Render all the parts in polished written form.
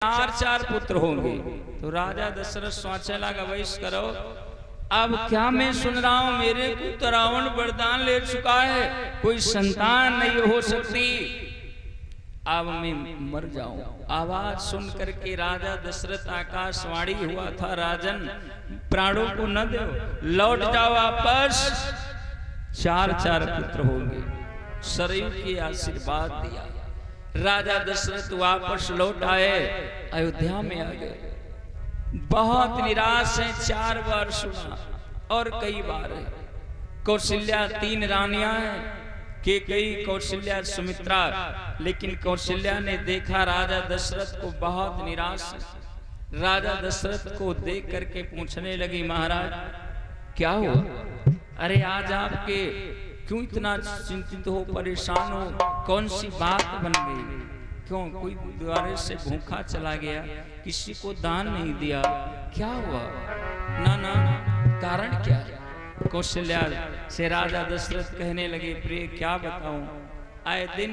चार पुत्र होंगे। तो राजा दशरथ सोचने लगा, वैस करो, अब क्या मैं सुन रहा हूं, मेरे को तो रावण वरदान ले चुका है, कोई संतान नहीं हो सकती, अब मैं मर जाऊं। आवाज सुन करके राजा दशरथ आकाशवाणी हुआ था, राजन प्राणों को न दो, लौट जाओ वापस। चार पुत्र होंगे। सरयू की आशीर्वाद दिया, राजा दशरथ वापस लौट आए, अयोध्या में आ गए। बहुत निराश है, 4 बार सुना और कई बार है। कौशल्या 3 रानियां हैं, केकई, कौशल्या, सुमित्रा। लेकिन कौशल्या ने देखा राजा दशरथ को बहुत निराश है। राजा दशरथ को देख करके पूछने लगी, महाराज क्या हुआ? अरे आज आपके क्यों इतना चिंतित हो, परेशान हो, कौन सी बात बन गई? क्यों कोई द्वारे से भूखा चला गया, किसी को दान नहीं दिया, क्या हुआ? ना कारण क्या है? कौशल्या से राजा दशरथ कहने लगे, प्रिय क्या बताऊं, आए दिन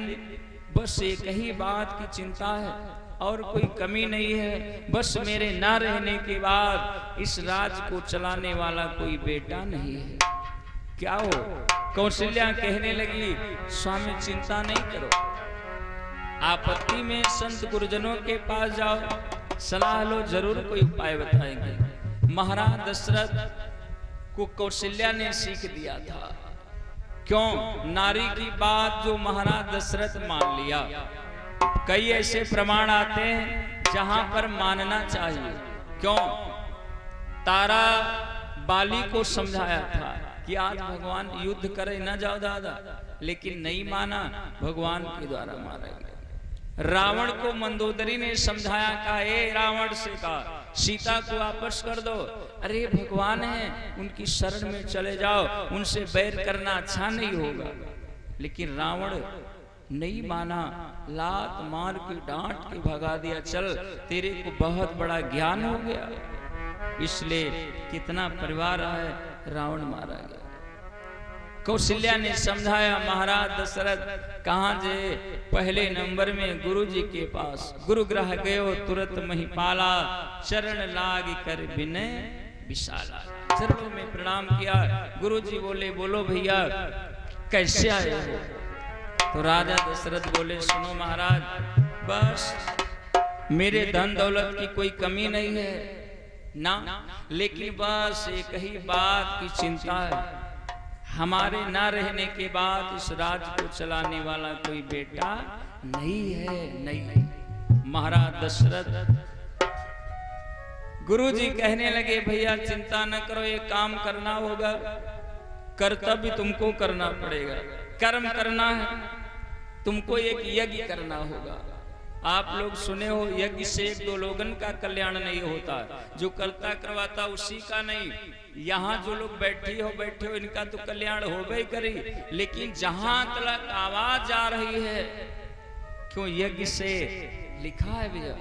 बस एक ही बात की चिंता है और कोई कमी नहीं है, बस मेरे ना रहने के बाद इस राज को चलाने वाला कोई बेटा नहीं है। क्या हो? कौशल्या कहने लगी, स्वामी चिंता नहीं करो, आपत्ति में संत गुरुजनों के पास जाओ, सलाह लो, जरूर कोई उपाय बताएंगे। महाराज दशरथ को कौशल्या ने सीख दिया था। क्यों? नारी की बात जो महाराज दशरथ मान लिया। कई ऐसे प्रमाण आते हैं जहां पर मानना चाहिए। क्यों? तारा बाली को समझाया था कि आज भगवान युद्ध करे, न जाओ दादा, लेकिन नहीं माना, भगवान के द्वारा मारेंगे। रावण को मंदोदरी ने समझाया, कहा ए रावण से कहा सीता को वापस कर दो, अरे भगवान है, उनकी शरण में चले जाओ, उनसे बैर करना अच्छा नहीं होगा। लेकिन रावण नहीं माना, लात मार के डांट के भगा दिया, चल तेरे को बहुत बड़ा ज्ञान हो गया। इसलिए कितना परिवार है, रावण मारा गया। कौशल्या ने समझाया, महाराज दशरथ कहाँ जे, पहले नंबर में गुरु जी के पास, गुरु ग्रह गयो तुरंत महिपाला, चरण लाग कर विनय विशाला। चरणों में प्रणाम किया। गुरु जी बोले, बोलो भैया कैसे आए हो? तो राजा दशरथ बोले, सुनो महाराज, बस मेरे धन दौलत की कोई कमी नहीं है ना, लेकिन बस एक ही बात की चिंता है, हमारे ना रहने के बाद इस राज्य को चलाने वाला कोई बेटा नहीं है, नहीं। महाराज दशरथ गुरु जी कहने लगे, भैया चिंता न करो, एक काम करना होगा, कर्तव्य तुमको करना पड़ेगा, कर्म करना है, तुमको एक यज्ञ करना होगा। आप लोग सुने हो, यज्ञ से 1-2 लोगन का कल्याण नहीं होता, जो करता करवाता उसी का नहीं। यहाँ जो लोग बैठे हो इनका तो कल्याण होगा ही करी, लेकिन जहां तक आवाज आ रही है, क्यों यज्ञ से लिखा है भैया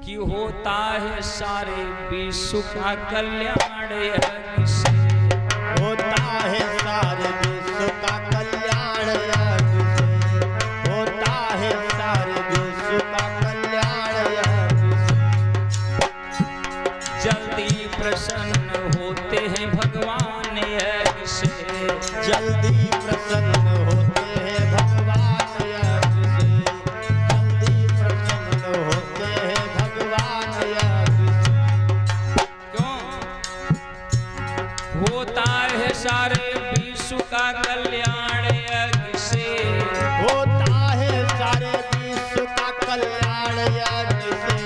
कि होता है सारे विश्व का कल्याण यज्ञ से, होता है सारे विश्व का कल्याण यज्ञ से, होता है सारे विश्व का कल्याण यज्ञ से। जल्दी प्रसन्न होते हैं भगवान यज्ञ से, जल्दी प्रसन्न होते हैं भगवान यज्ञ से, जल्दी प्रसन्न होते हैं भगवान यज्ञ से। क्यों? होता है सारे विश्व का कल्याण यज्ञ से, होता है सारे विश्व का कल्याण यज्ञ से,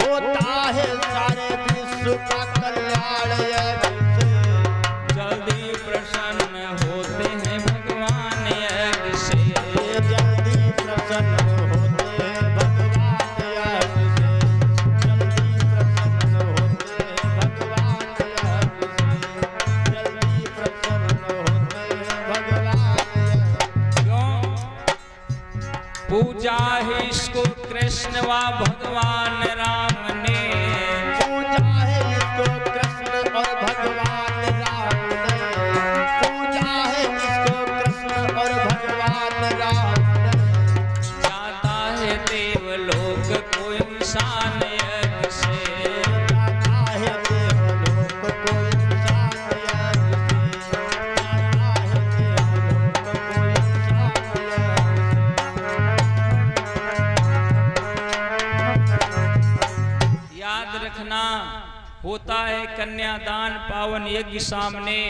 होता है सारे विश्व का कल्याण यज्ञ से। जल्दी प्रसन्न होते हैं भगवान यज्ञ से, जल्दी प्रसन्न होते हैं भगवान यज्ञ से, जल्दी प्रसन्न होते हैं भगवान यज्ञ से, जल्दी प्रसन्न होते हैं भगवान यज्ञ से। क्यों? पूजा है इसको कृष्ण व भगवान राम ने, पूजा है इसको कृष्ण और भगवान राम ने, पूजा है इसको कृष्ण और भगवान राम ने। जाता है देवलोक कोई इंसान यज्ञ से। जाता है देवलोक को इंसान यज्ञ से, जाता है देवलोक को इंसान यज्ञ से। याद रखना, होता है कन्यादान पावन यज्ञ सामने,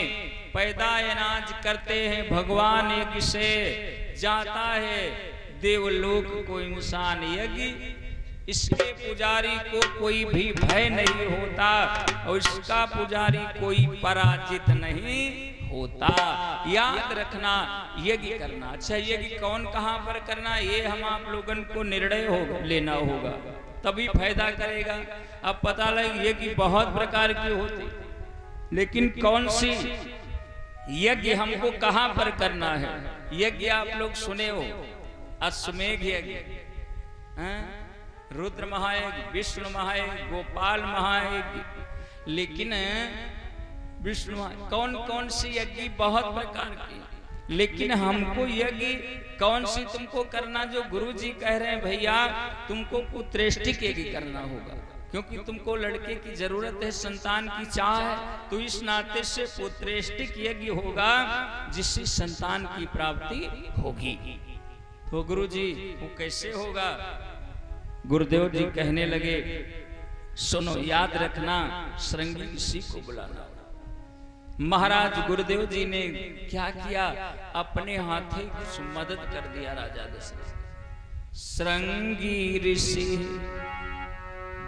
पैदा अनाज करते हैं भगवान यज्ञ से, जाता है देवलोक को इंसान यज्ञ। इसके पुजारी को कोई भी भय नहीं होता और इसका पुजारी कोई पराजित नहीं होता। याद रखना, यज्ञ करना। अच्छा, यज्ञ कौन कहां पर करना, ये हम आप लोगन को निर्णय लेना होगा, तभी फायदा करेगा। अब पता लगे यज्ञ बहुत प्रकार की होती, लेकिन कौन सी यज्ञ हमको कहां पर करना है। यज्ञ आप लोग सुने हो, अश्वमेघ यज्ञ, रुद्र महायज्ञ, विष्णु महायज्ञ, गोपाल महायज्ञ, लेकिन विष्णु कौन कौन सी यज्ञ बहुत प्रकार की, लेकिन हमको यज्ञ कौन सी तुमको करना, जो गुरु जी कह रहे हैं भैया तुमको पुत्रेष्टिक यज्ञ करना होगा, क्योंकि तुमको लड़के की जरूरत है, संतान की चाह है, तो इस नाते से पुत्रेष्टिक यज्ञ होगा जिससे संतान की प्राप्ति होगी। तो गुरु जी वो कैसे होगा, गुरुदेव जी कहने लगे, सुनो याद रखना, श्रृंगी ऋषि को बुलाना। महाराज गुरुदेव जी ने क्या किया, अपने हाथे कुछ मदद कर दिया राजा दशरथ। श्रृंगी ऋषि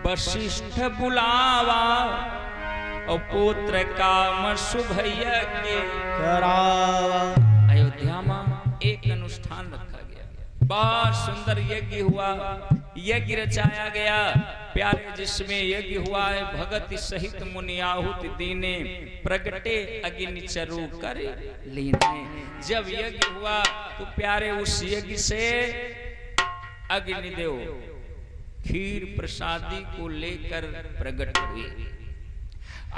वशिष्ठ बुलावा और पुत्र काम शुभ यज्ञ करावा। अयोध्या में एक अनुष्ठान रखा गया, बहुत सुंदर यज्ञ हुआ, यज्ञ रचाया गया प्यारे, जिसमें यज्ञ हुआ है भगत सहित मुनि आहुति दीने, प्रगटे अग्नि चरु कर लीने। जब यज्ञ हुआ तो प्यारे उस यज्ञ से अग्निदेव खीर प्रसादी को लेकर प्रकट हुए।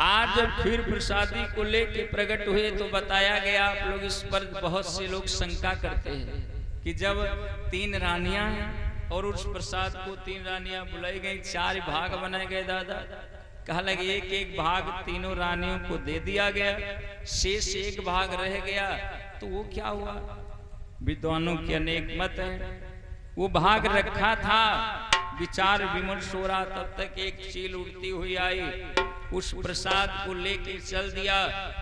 आज जब खीर प्रसादी को लेकर प्रकट हुए तो बताया गया, आप लोग इस पर बहुत से लोग शंका करते हैं कि जब 3 रानियां हैं और उस प्रसाद को 3 रानियां बुलाई गई, 4 भाग बनाए गए दादा, कहा लगे एक एक भाग तीनों रानियों को दे दिया गया, शेष एक भाग रह गया, तो वो क्या हुआ, विद्वानों के अनेक मत हैं। वो भाग रखा था, विचार विमर्श हो रहा, तब तक एक चील उड़ती हुई आई, उस प्रसाद को लेके चल दिया,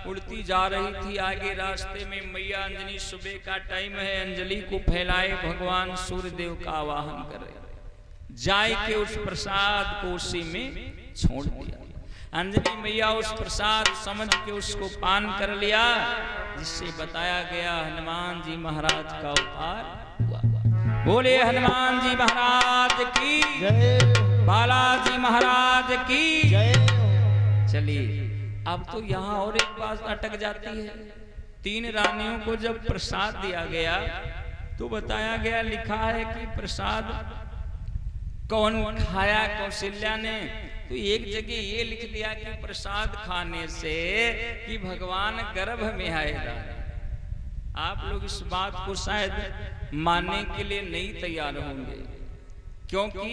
उड़ती जा रही थी। आगे रास्ते में मैया अंजनी, सुबह का टाइम है, अंजलि को फैलाए भगवान सूर्यदेव का आवाहन करे, जाए के उस प्रसाद को उसी में छोड़ दिया। अंजलि मैया उस प्रसाद समझ के उसको पान कर लिया, जिससे बताया गया हनुमान जी महाराज का अवतार हुआ। बोले हनुमान जी महाराज की जय, बालाजी महाराज की जय। चलिए, अब तो यहाँ और एक बात अटक जाती है। 3 रानियों को जब प्रसाद दिया गया तो बताया गया, लिखा है कि प्रसाद कौन खाया, कौशल्या ने। तो एक जगह ये लिख दिया कि प्रसाद खाने से कि भगवान गर्भ में आएगा। आप लोग इस बात को शायद मानने के लिए नहीं तैयार होंगे, क्योंकि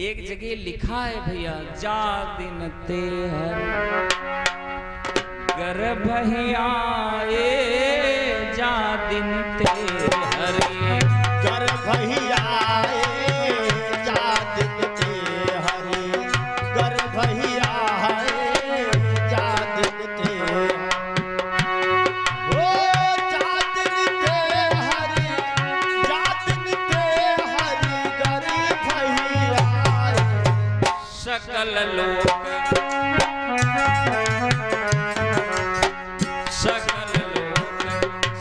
एक जगह लिखा है भैया, जा दिन ते हर गर्भ ही आए, जा दिन ते हरि गर्भ ही आए, जा दिन ते हरि, गर्भ ही आए, जा दिन ते, ओ जा दिन ते हरि, जा दिन ते हरि, गर्भ ही आए। सकल लोक सकल लोक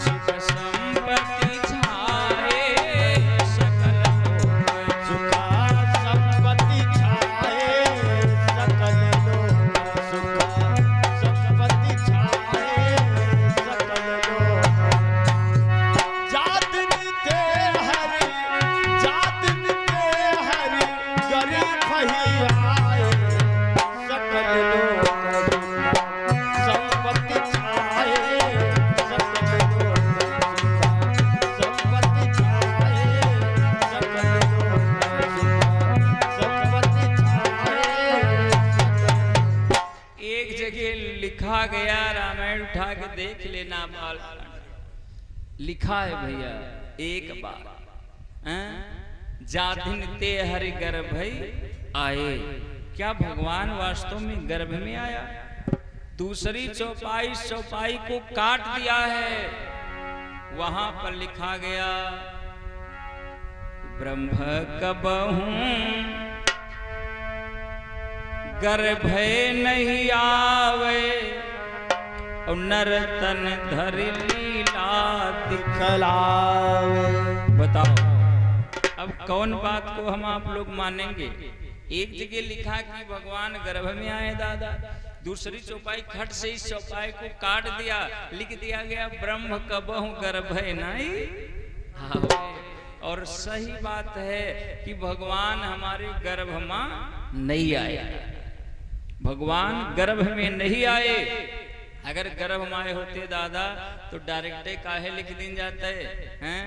सुख संपत्ति छाए, सकल लोक सुख संपत्ति छाए, सकल लोक सुख संपत्ति छाए, सकल लोक। जात निते हरि, जात निते हरि, गरीब ही आए, सकल लोक संपत्ति छाए, सकल लोक संपत्ति छाए, सकल लोक संपत्ति गया रामायण उठा के देख लेना बाल लिखा है भैया एक बार जाधिन ते हरि गर्भ आए। क्या भगवान वास्तव में गर्भ में आया? दूसरी चौपाई को काट दिया है। वहां पर लिखा गया ब्रह्म कबहू गर्भ नहीं आवे और नर तन धर लीला दिखलावे। बताओ अब कौन बात को हम आप लोग मानेंगे? एक जगह लिखा कि भगवान गर्भ में आए दादा, दूसरी चौपाई खट से इस चौपाई को काट दिया, लिख दिया गया ब्रह्म कबहू गर्भ नहीं। और सही बात है कि भगवान हमारे गर्भ में नहीं आए, भगवान गर्भ में नहीं आए। अगर गर्भ में आए होते दादा तो डायरेक्टे काहे लिख दिन जाते हैं?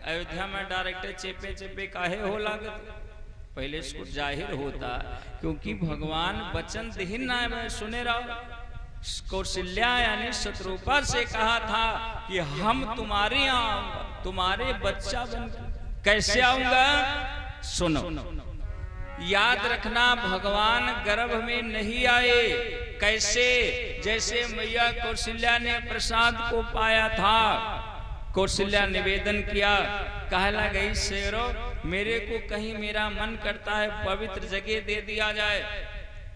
अयोध्या में डायरेक्टे चेपे चेपे काहे हो लागत? पहले इसको जाहिर होता, क्योंकि भगवान वचन दीन है। सुने रहो, कौशल्या यानी शत्रुपा से कहा था कि हम तुम्हारे यहाँ आऊंगा, तुम्हारे बच्चा बन। कैसे आऊंगा? सुनो, याद रखना भगवान गर्भ में नहीं आए। कैसे? जैसे मैया कौशल्या ने प्रसाद को पाया था, कौशल्या निवेदन किया, कहला गई शेरो मेरे को कहीं मेरा मन करता है पवित्र जगह दे दिया जाए,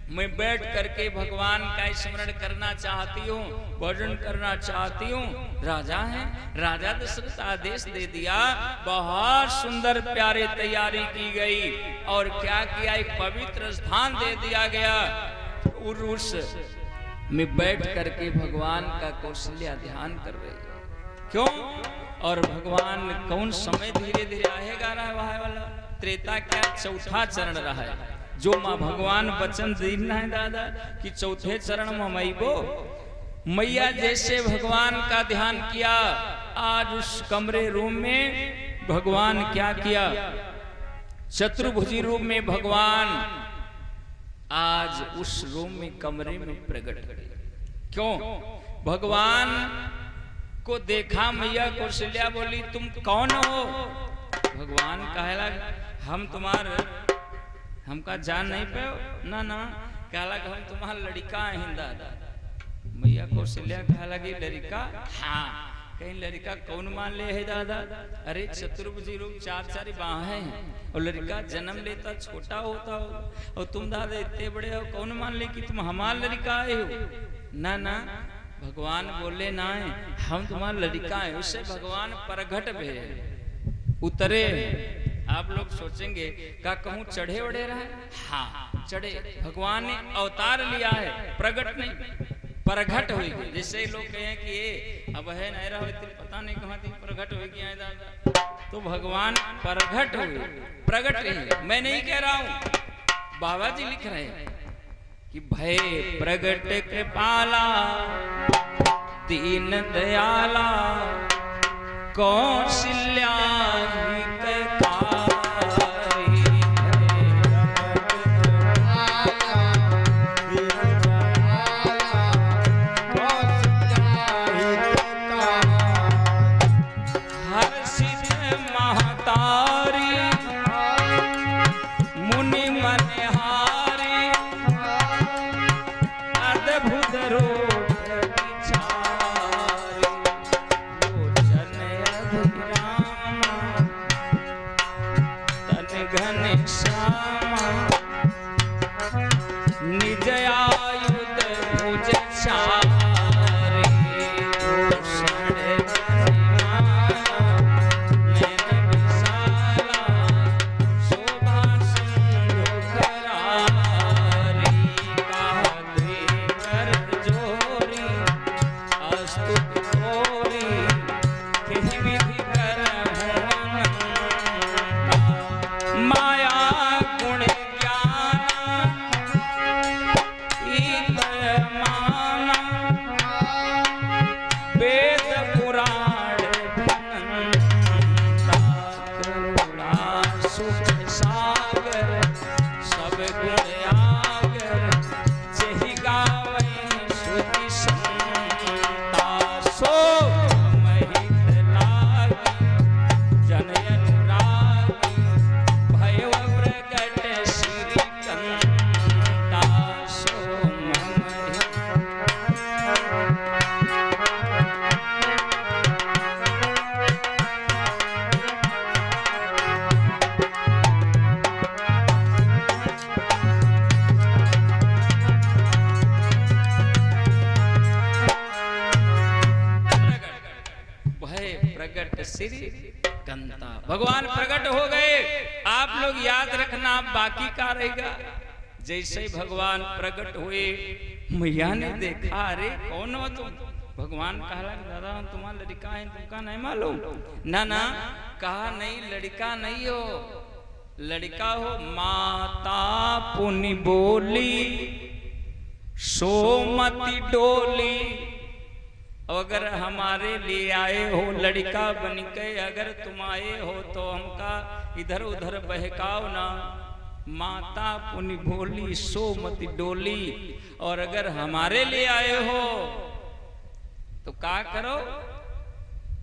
मैं बैठ करके भगवान का स्मरण करना चाहती हूँ, भोजन करना चाहती हूँ। राजा है, राजा दशरथ आदेश दे दिया, बहुत सुंदर प्यारे तैयारी की गई और क्या किया, एक पवित्र स्थान दे दिया गया। उस में बैठ करके भगवान का कौशल्या ध्यान कर रही है। क्यों? और भगवान कौन समय धीरे धीरे आएगा रहा है वह वाला त्रेता क्या चौथा चरण रहा है, जो माँ भगवान वचन देना है दादा कि चौथे चरण में मैबो मैया जैसे भगवान का ध्यान किया। आज उस कमरे रूम में भगवान क्या किया, चतुर्भुजी रूप में भगवान आज उस रूम में कमरे में प्रकट करे। क्यों? भगवान को देखा मैया कौशल्या बोली तुम कौन हो? भगवान कहला हम तुम्हारे हमका जान नहीं पाओ ना ना, कहला हम तुम्हारा लड़का है दादा। मैया कौशल्या कहला कि लड़का? हाँ। कहीं लड़का कौन मान ले है दादा? अरे चतुर्भुजी रूप चार बाहें हैं और लड़का जन्म लेता छोटा होता हो और तुम दादा इतने बड़े हो, कौन मान ले कि तुम हमारा लड़का आए हो? ना ना, भगवान बोले ना है हम तुम्हारा लड़का है। उससे भगवान प्रगट भे उतरे। आप लोग सोचेंगे क्या कहूँ चढ़े उड़े रहे? हाँ चढ़े। भगवान ने अवतार लिया है, प्रगट नहीं, प्रगट हुई। जैसे लोग कहें कि ये अब है नहीं रहा, पता नहीं कहाँ थी प्रगट हुई कि दादा, तो भगवान प्रगट हुई, प्रगट रही। मैं नहीं कह रहा हूँ, बाबा जी लिख रहे हैं कि भय प्रगट कृपाला दीन दयाला कौशल्या भगवान प्रकट हो गए। आप लोग याद रखना, बाकी का रहेगा। जैसे ही भगवान प्रकट हुए, मैया ने देखा, अरे कौन हो तुम? भगवान कहा, दादा हम तुम्हारा लड़का है, तुमका नहीं मालूम? ना ना, कहा नहीं, लड़का नहीं हो, लड़का हो। माता पुनि बोली सोमति डोली, अगर हमारे लिए आए हो लड़का बन के, अगर तुम आए हो तो हमका इधर उधर बहकाओ ना। माता पुनि बोली सोमति डोली, और अगर हमारे लिए आए हो तो क्या करो?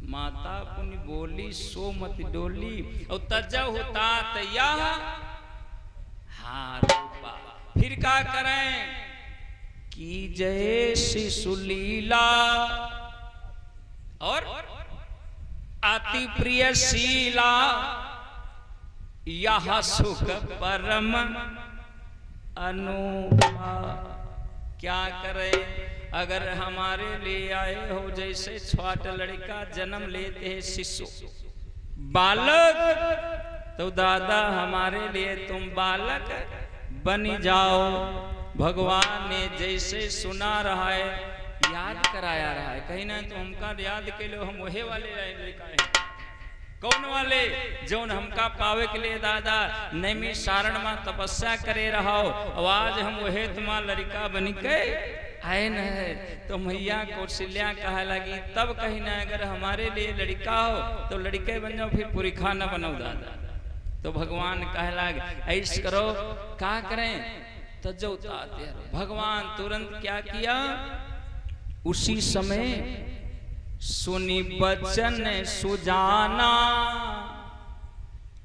माता पुनि बोली सोमति डोली, और तजहु तात यह रूपा। फिर क्या करें? की जय शिशु लीला, और अति प्रिय शीला, यह सुख परम अनुपा। क्या करें? अगर हमारे लिए आए हो, जैसे छोटा लड़का जन्म लेते हैं शिशु बालक, तो दादा हमारे लिए तुम बालक बन जाओ। भगवान ने जैसे सुना रहा है, याद कराया रहा है, कहीं ना तो हमका याद के लिए हम वही वाले लड़का है। कौन वाले? जो हमका पावे के लिए दादा नैमी सारण में तपस्या करे रहो, आज हम वही तुम्हारा लड़का बन के आए न है। तो मैया कौशल्या कहा लगी, तब कहीं ना अगर हमारे लिए लड़का हो तो लड़के बन जाओ, फिर पूरी खाना बनाओ दादा। तो भगवान कह लगे, ऐसा करो, क्या करें? तो जो भगवान तुरंत क्या किया? उसी समय सुनी बचन सुजाना,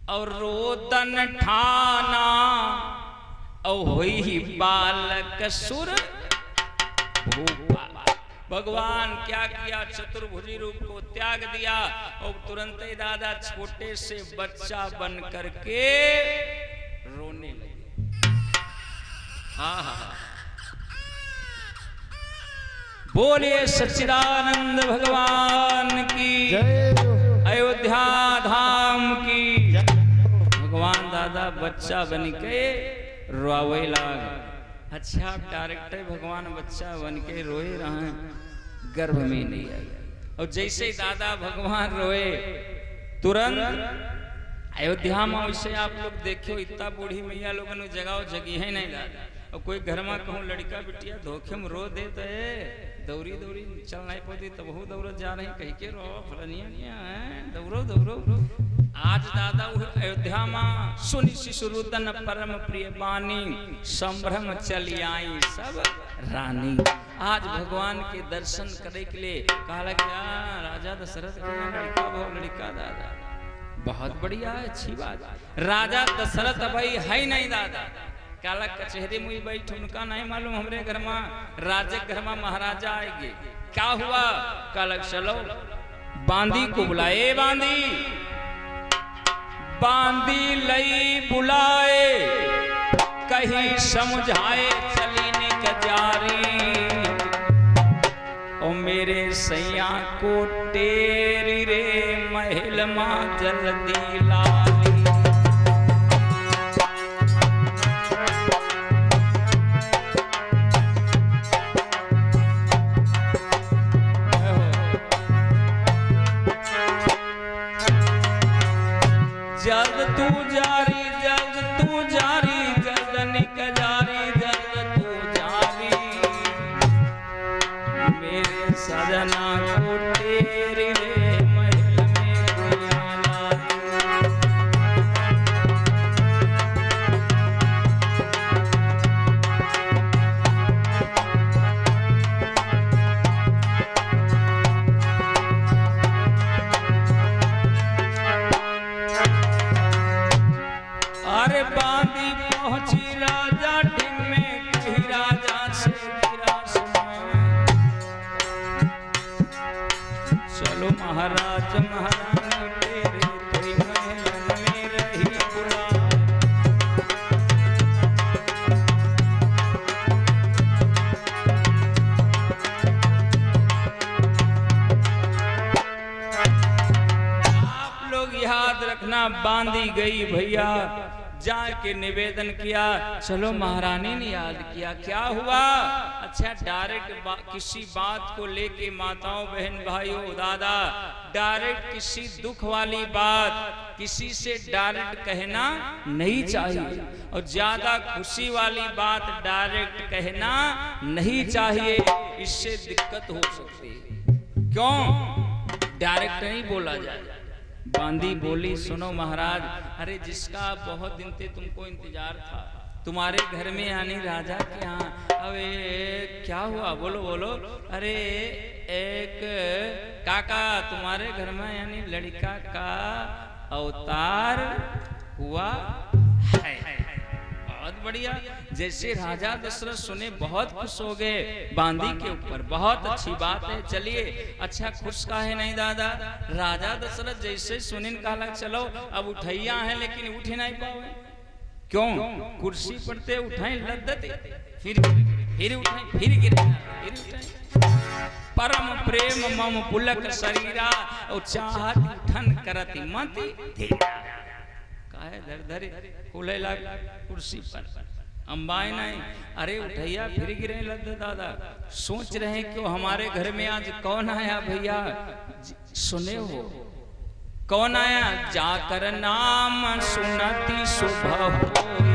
और रोदन ठाना, और हुई बालक सुर भूपा। भगवान क्या किया? चतुर्भुजी रूप को त्याग दिया, और तुरंत ही दादा छोटे से बच्चा बन करके रोने लगे। हाँ, बोलिए सच्चिदानंद भगवान की जय, अयोध्या धाम की। भगवान दादा बच्चा बन के रोवे लाग। अच्छा डायरेक्टर भगवान बच्चा बन के रोए रहे, गर्भ में नहीं आया। और जैसे दादा भगवान रोए, तुरंत अयोध्या में वैसे आप लोग देखो, इतना बूढ़ी मैया लोगन जगह जगी है नहीं दादा। और कोई घर में कहूँ लड़का बिटिया धोखे में रो देते है, दौड़ी दौड़ी चल नहीं पाती, तब वो दौड़त जा रही, कहीं के रो फलनिया दौड़ो दौड़ो। आज दादा अयोध्या में सुनि शिशु रुदन परम प्रिय बानी, संभ्रम चली आई सब रानी। आज भगवान के दर्शन करे के लिए कहा गया, राजा दशरथ का लड़का बहु लड़का दादा, बहुत बढ़िया है, अच्छी बात। राजा दशरथ भाई है नहीं दादा, काला कचहरी में बैठ, उनका नहीं मालूम हमरे घर में राजे घर में महाराजा आएंगे। क्या हुआ? काला चलो बांदी को बुलाए, बांदी लई बुलाए, कहीं समझाए चली निक जारी, ओ मेरे सैया को टेरी रे महल मां जल्दी लाली। जल्द तू जारी, जल्द तू जारी, जल्द निक जारी, जल्द तू जारी, मेरे सजना को तेरी रे महल में गुलाला। अरे बांदी पहुंची राजा ढिंग में, कही राजा से गिरा समय, चलो महाराज महारानी तेरे कोई महल में रही बुलाए। आप लोग याद रखना, बांधी गई भैया, जाके निवेदन किया, चलो महारानी ने याद किया, क्या हुआ? अच्छा डायरेक्ट किसी बात को लेके माताओं बहन भाइयों दादा, डायरेक्ट किसी दुख वाली बात किसी से डायरेक्ट कहना नहीं चाहिए, और ज्यादा खुशी वाली बात डायरेक्ट कहना नहीं चाहिए, इससे दिक्कत हो सकती है। क्यों डायरेक्ट नहीं बोला जाए? बांदी बोली, सुनो महाराज, अरे जिसका बहुत दिन से तुमको इंतजार था, तुम्हारे घर में यानी राजा के यहाँ, अबे क्या हुआ? बोलो बोलो। अरे एक काका तुम्हारे घर में यानी लड़का का अवतार हुआ है। बहुत बढ़िया। जैसे राजा दशरथ सुने बहुत खुश हो गए बांदी के ऊपर, बहुत अच्छी बात है, चलिए। अच्छा खुश का है नहीं दादा? राजा दशरथ जैसे सुने कहा चलो अब उठैया है लेकिन उठ नहीं पाओगे। क्यों? कुर्सी पर ते उठाए लद्दते, फिर उठाए, फिर गिरे, फिर उठाए। परम प्रेम मम पुलक शरीरा, और चाहत उठन करती मति धीरा। काहे धर धरे खुले लाग कुर्सी पर अंबाई नहीं, अरे उठैया फिर गिरे लद्द दादा। सोच रहे क्यों हमारे घर में आज कौन आया भैया? सुने हो कौन आया? जाकर नाम सुनती सुबह होई,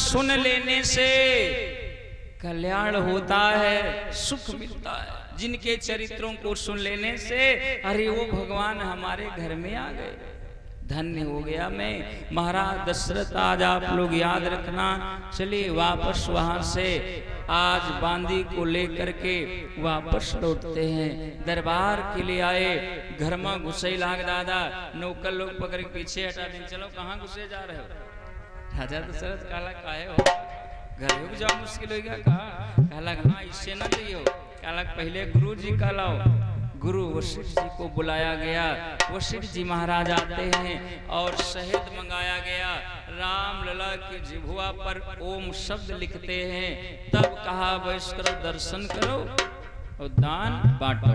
सुन लेने से कल्याण होता है, सुख मिलता है। जिनके चरित्रों को सुन लेने से अरे वो भगवान हमारे घर में आ गए, धन्य हो गया मैं। महाराज दशरथ आज आप लोग याद रखना। चलिए वापस वहां से आज बांदी को लेकर के वापस लौटते हैं। दरबार के लिए आए, घर में घुसे लाग दादा, नौकर लोग पकड़ के पीछे हटा दें। चलो कहाँ घुसे जा रहे हो? राजा दशरथ काला काहे हो? घर रुक जाओ, मुश्किल हो गया। काला हाँ इससे न दियो। काला पहले गुरु जी का लाओ। गुरु वशिष्ठ जी को बुलाया गया। वशिष्ठ जी महाराज आते हैं और शहद मंगाया गया। राम लला के जिह्वा पर ओम शब्द लिखते हैं। तब कहा वैश्य करो, दर्शन करो और दान बांटो।